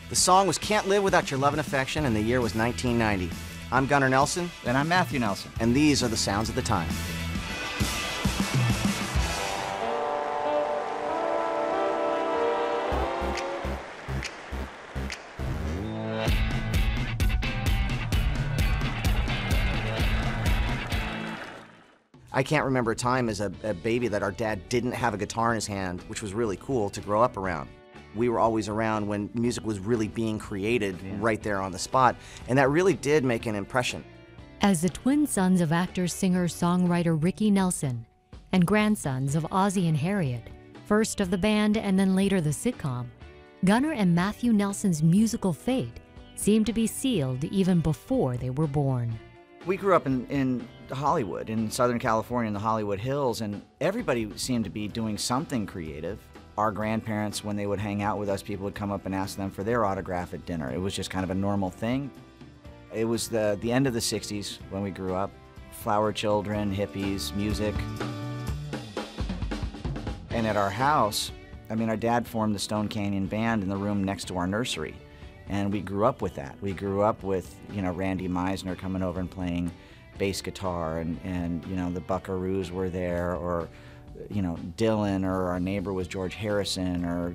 The song was Can't Live Without Your Love and Affection, and the year was 1990. I'm Gunnar Nelson. And I'm Matthew Nelson. And these are the sounds of the time. I can't remember a time as a baby that our dad didn't have a guitar in his hand, which was really cool to grow up around. We were always around when music was really being created right there on the spot, and that really did make an impression. As the twin sons of actor, singer, songwriter Ricky Nelson and grandsons of Ozzie and Harriet, first of the band and then later the sitcom, Gunnar and Matthew Nelson's musical fate seemed to be sealed even before they were born. We grew up in Hollywood, in Southern California, in the Hollywood Hills, and everybody seemed to be doing something creative. Our grandparents, when they would hang out with us, people would come up and ask them for their autograph at dinner. It was just kind of a normal thing. It was the end of the 60s when we grew up. Flower children, hippies, music. And at our house, I mean, our dad formed the Stone Canyon Band in the room next to our nursery. And we grew up with that. We grew up with, Randy Meisner coming over and playing bass guitar, and the Buckaroos were there, or Dylan, or our neighbor was George Harrison, or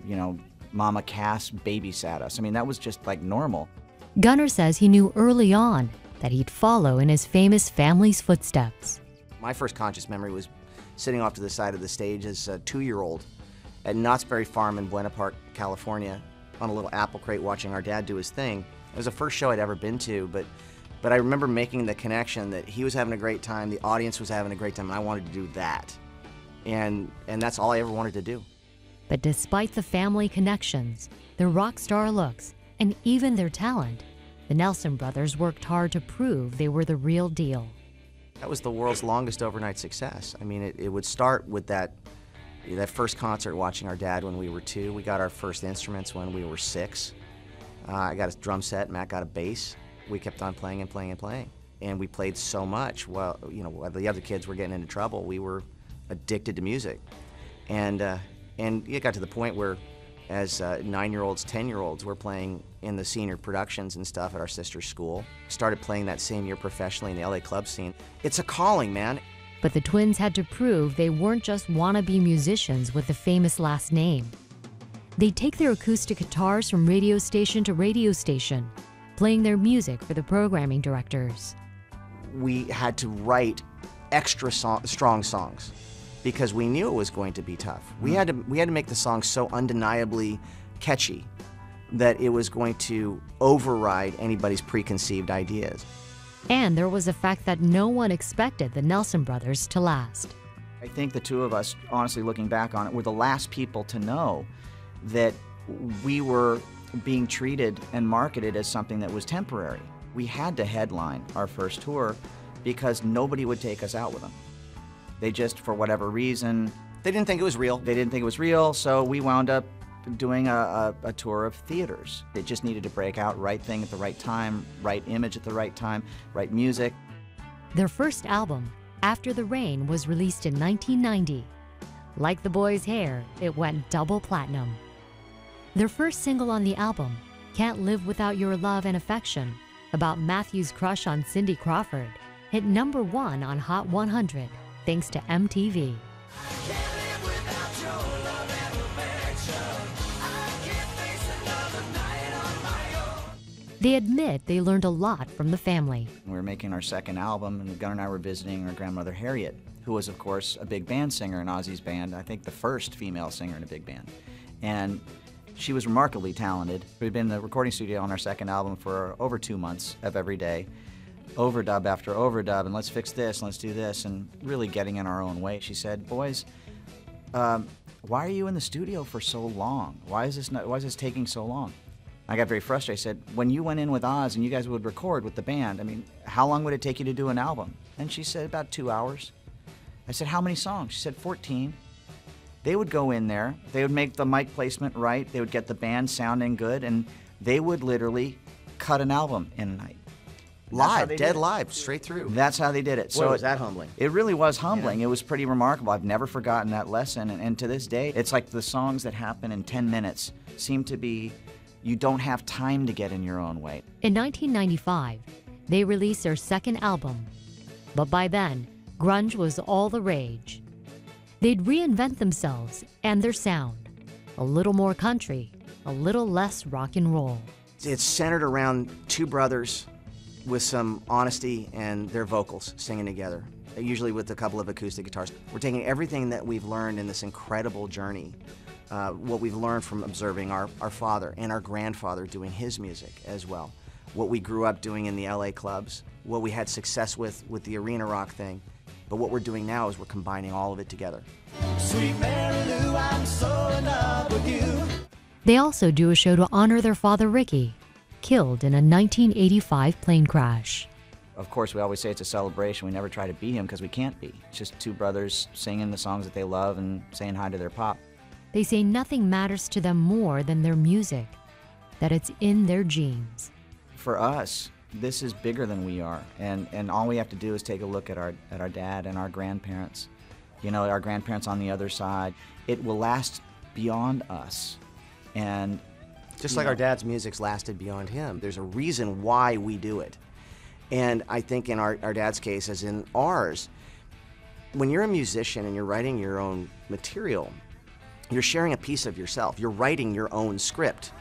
Mama Cass babysat us. I mean, that was just like normal. Gunnar says he knew early on that he'd follow in his famous family's footsteps. My first conscious memory was sitting off to the side of the stage as a 2-year-old at Knott's Berry Farm in Buena Park, California, on a little apple crate watching our dad do his thing. It was the first show I'd ever been to, but I remember making the connection that he was having a great time, the audience was having a great time, and I wanted to do that. And that's all I ever wanted to do. But despite the family connections, their rock star looks, and even their talent, the Nelson brothers worked hard to prove they were the real deal. That was the world's longest overnight success. I mean, it would start with that first concert watching our dad when we were 2. We got our first instruments when we were 6. I got a drum set, Matt got a bass. We kept on playing and playing and playing. And we played so much, while the other kids were getting into trouble, we were addicted to music. And it got to the point where, as 9-year-olds, 10-year-olds, we're playing in the senior productions and stuff at our sister's school. Started playing that same year professionally in the LA club scene. It's a calling, man. But the twins had to prove they weren't just wannabe musicians with a famous last name. They'd take their acoustic guitars from radio station to radio station, playing their music for the programming directors. We had to write extra strong songs because we knew it was going to be tough. We had to make the song so undeniably catchy that it was going to override anybody's preconceived ideas. And there was the fact that no one expected the Nelson brothers to last. I think the two of us, honestly looking back on it, were the last people to know that we were being treated and marketed as something that was temporary. We had to headline our first tour because nobody would take us out with them. They just, for whatever reason... They didn't think it was real. They didn't think it was real, so we wound up doing a tour of theaters. It just needed to break out, right thing at the right time, right image at the right time, right music. Their first album, After the Rain, was released in 1990. Like the boys' hair, it went double platinum. Their first single on the album, Can't Live Without Your Love and Affection, about Matthew's crush on Cindy Crawford, hit #1 on Hot 100 thanks to MTV. They admit they learned a lot from the family. We were making our second album, and Gunnar and I were visiting our grandmother Harriet, who was, of course, a big band singer in Ozzie's band, I think the first female singer in a big band. And she was remarkably talented. We'd been in the recording studio on our second album for over 2 months of every day, overdub after overdub, and let's fix this, and let's do this, and really getting in our own way. She said, "Boys, why are you in the studio for so long? Why is this taking so long?" I got very frustrated. I said, "When you went in with Oz and you guys would record with the band, I mean, how long would it take you to do an album?" And she said, "About 2 hours." I said, "How many songs?" She said, 14. They would go in there, they would make the mic placement right, they would get the band sounding good, and they would literally cut an album in a night. Live, dead live, straight through. That's how they did it. So was that humbling? It really was humbling. Yeah. It was pretty remarkable. I've never forgotten that lesson, and to this day, it's like the songs that happen in 10 minutes seem to be You don't have time to get in your own way. In 1995, they released their second album, but by then, grunge was all the rage. They'd reinvent themselves and their sound, a little more country, a little less rock and roll. It's centered around two brothers with some honesty and their vocals singing together, usually with a couple of acoustic guitars. We're taking everything that we've learned in this incredible journey, what we've learned from observing our father and our grandfather doing his music as well, what we grew up doing in the LA clubs, what we had success with the arena rock thing. But what we're doing now is we're combining all of it together. Sweet Mary Lou, I'm so in love with you. They also do a show to honor their father Ricky, killed in a 1985 plane crash. Of course, we always say it's a celebration. We never try to be him because we can't be. It's just two brothers singing the songs that they love and saying hi to their pop. They say nothing matters to them more than their music, that it's in their genes. For us, this is bigger than we are, and all we have to do is take a look at our dad and our grandparents. You know, our grandparents on the other side. It will last beyond us, and just like our dad's music's lasted beyond him. There's a reason why we do it, and I think in our dad's case, as in ours, when you're a musician and you're writing your own material, you're sharing a piece of yourself. You're writing your own script.